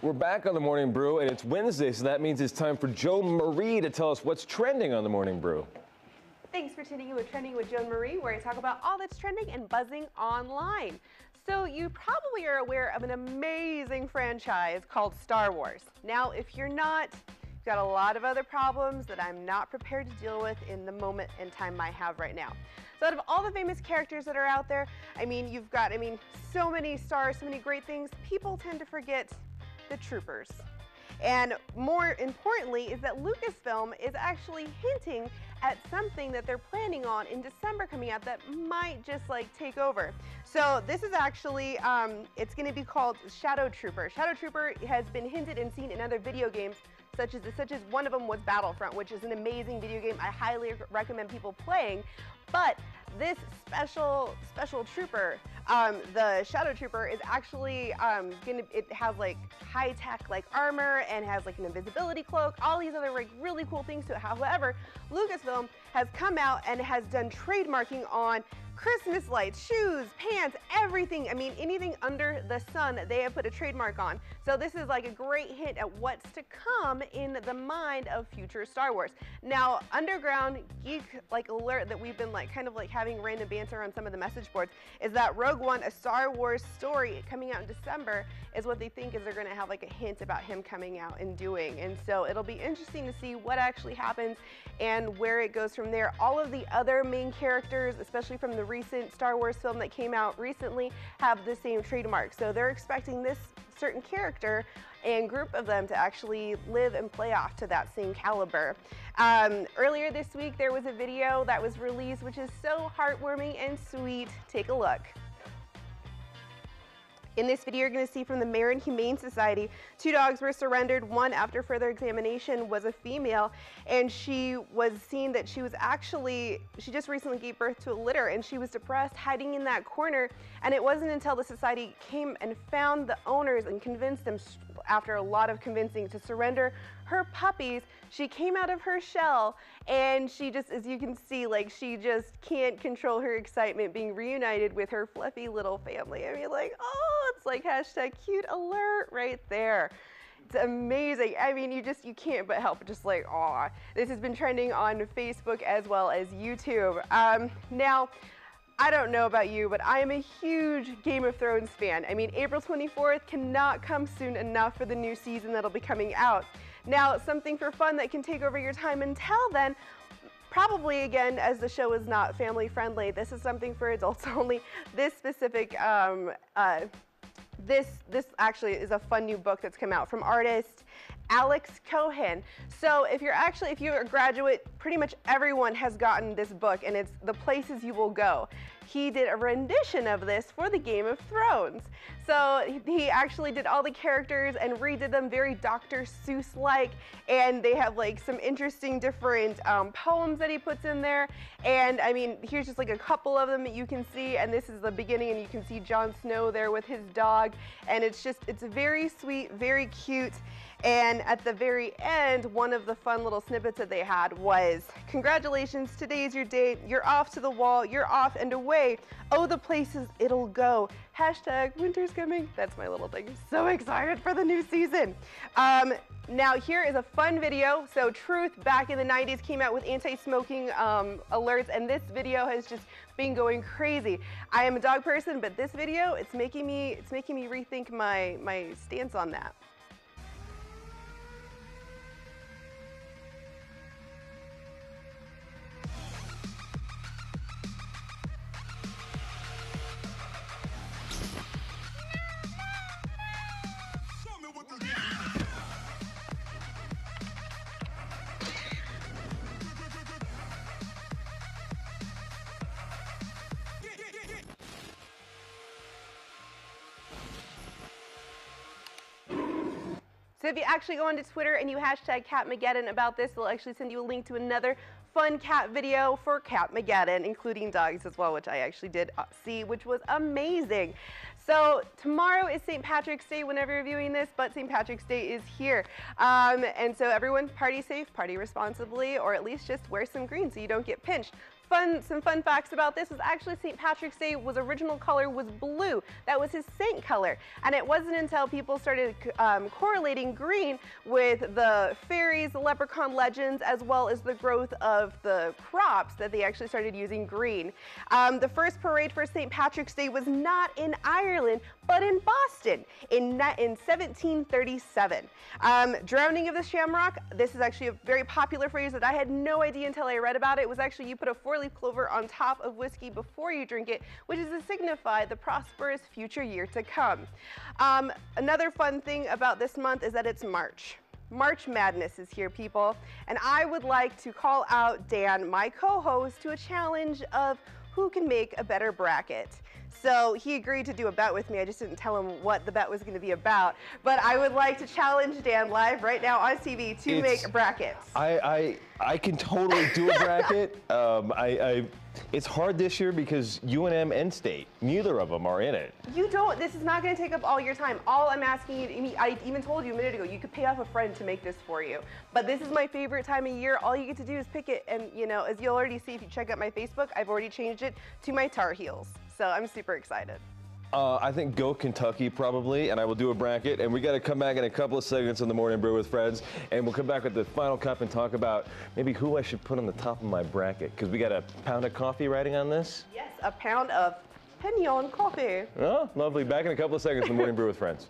We're back on the Morning Brew, and it's Wednesday, so that means it's time for Joan Marie to tell us what's trending on the Morning Brew. Thanks for tuning in with Trending with Joan Marie, where I talk about all that's trending and buzzing online. So you probably are aware of an amazing franchise called Star Wars. Now, if you're not, you've got a lot of other problems that I'm not prepared to deal with in the moment and time I have right now. So out of all the famous characters that are out there, you've got, so many stars, so many great things, people tend to forget the troopers. And more importantly is that Lucasfilm is actually hinting at something that they're planning on in December coming out that might just take over. So this is actually, it's going to be called Shadow Trooper. Shadow Trooper has been hinted and seen in other video games, such as one of them was Battlefront, which is an amazing video game I highly recommend people playing. But this special trooper, the Shadow Trooper, is actually it has high-tech armor and has an invisibility cloak, all these other really cool things to it. However, Lucasfilm has come out and has done trademarking on Christmas lights, shoes, pants, everything. Anything under the sun, they have put a trademark on. So this is a great hint at what's to come in the mind of future Star Wars. Now, underground geek alert that we've been having random banter on some of the message boards is that Rogue One, a Star Wars story coming out in December, is what they think is they're going to have a hint about him coming out and doing. And so it'll be interesting to see what actually happens and where it goes from there. All of the other main characters, especially from the recent Star Wars film that came out recently, have the same trademark. So they're expecting this certain character and group of them to actually live and play off to that same caliber. Earlier this week, there was a video that was released, which is so heartwarming and sweet. Take a look. In this video, you're going to see from the Marin Humane Society, 2 dogs were surrendered. One, after further examination, was a female, and she was seen that she just recently gave birth to a litter, and she was depressed, hiding in that corner. And it wasn't until the society came and found the owners and convinced them, after a lot of convincing, to surrender her puppies. She came out of her shell, and she just, as you can see, she just can't control her excitement being reunited with her fluffy little family. Oh, it's hashtag cute alert right there. It's amazing. You can't but help just aw. This has been trending on Facebook as well as YouTube. Now, I don't know about you, but I am a huge Game of Thrones fan. April 24th cannot come soon enough for the new season that'll be coming out. Now, something for fun that can take over your time until then, probably again, as the show is not family friendly, this is something for adults only. This specific, this actually is a fun new book that's come out from artist Alex Cohen. So if you're a graduate, pretty much everyone has gotten this book, and it's The Places You Will Go. He did a rendition of this for the Game of Thrones. So he actually did all the characters and redid them very Dr. Seuss-like, and they have some interesting different poems that he puts in there. And here's just a couple of them that you can see, and this is the beginning, and you can see Jon Snow there with his dog, and it's very sweet, very cute. And at the very end, one of the fun little snippets that they had was, "Congratulations, today's your day. You're off to the wall. You're off and away. Oh, the places it'll go. Hashtag winter's coming." That's my little thing. So excited for the new season. Now here is a fun video. So Truth back in the 90s came out with anti-smoking alerts, and this video has just been going crazy. I am a dog person, but this video, it's making me rethink my stance on that. So if you actually go onto Twitter and you hashtag Catmageddon about this, they'll actually send you a link to another fun cat video for Catmageddon, including dogs as well, which I actually did see, which was amazing. So tomorrow is St. Patrick's Day whenever you're viewing this, but St. Patrick's Day is here. And so everyone, party safe, party responsibly, or at least just wear some green so you don't get pinched. Some fun facts about this is actually St. Patrick's Day original color was blue. That was his saint color. And it wasn't until people started correlating green with the fairies, the leprechaun legends, as well as the growth of the crops that they actually started using green. The first parade for St. Patrick's Day was not in Ireland, but in Boston in 1737. Drowning of the shamrock, this is actually a very popular phrase that I had no idea until I read about it. It was actually you put a four-leaf clover on top of whiskey before you drink it, which is to signify the prosperous future year to come. Another fun thing about this month is that it's March. March Madness is here, people, and I would like to call out Dan, my co-host, to a challenge of who can make a better bracket. So he agreed to do a bet with me. I just didn't tell him what the bet was going to be about. But I would like to challenge Dan live right now on TV to make brackets. I can totally do a bracket. It's hard this year because UNM and State, neither of them are in it. You don't. This is not going to take up all your time. All I'm asking you, I even told you a minute ago, you could pay off a friend to make this for you. But this is my favorite time of year. All you get to do is pick it. And, you know, as you'll already see if you check out my Facebook, I've already changed it to my Tar Heels. So I'm super excited. I think go Kentucky probably, and I will do a bracket. And we got to come back in a couple of seconds on the Morning Brew with Friends, and we'll come back with the final cup and talk about maybe who I should put on the top of my bracket, because we got a pound of coffee riding on this. Yes, a pound of Pignon coffee. Oh, lovely. Back in a couple of seconds on the Morning Brew with Friends.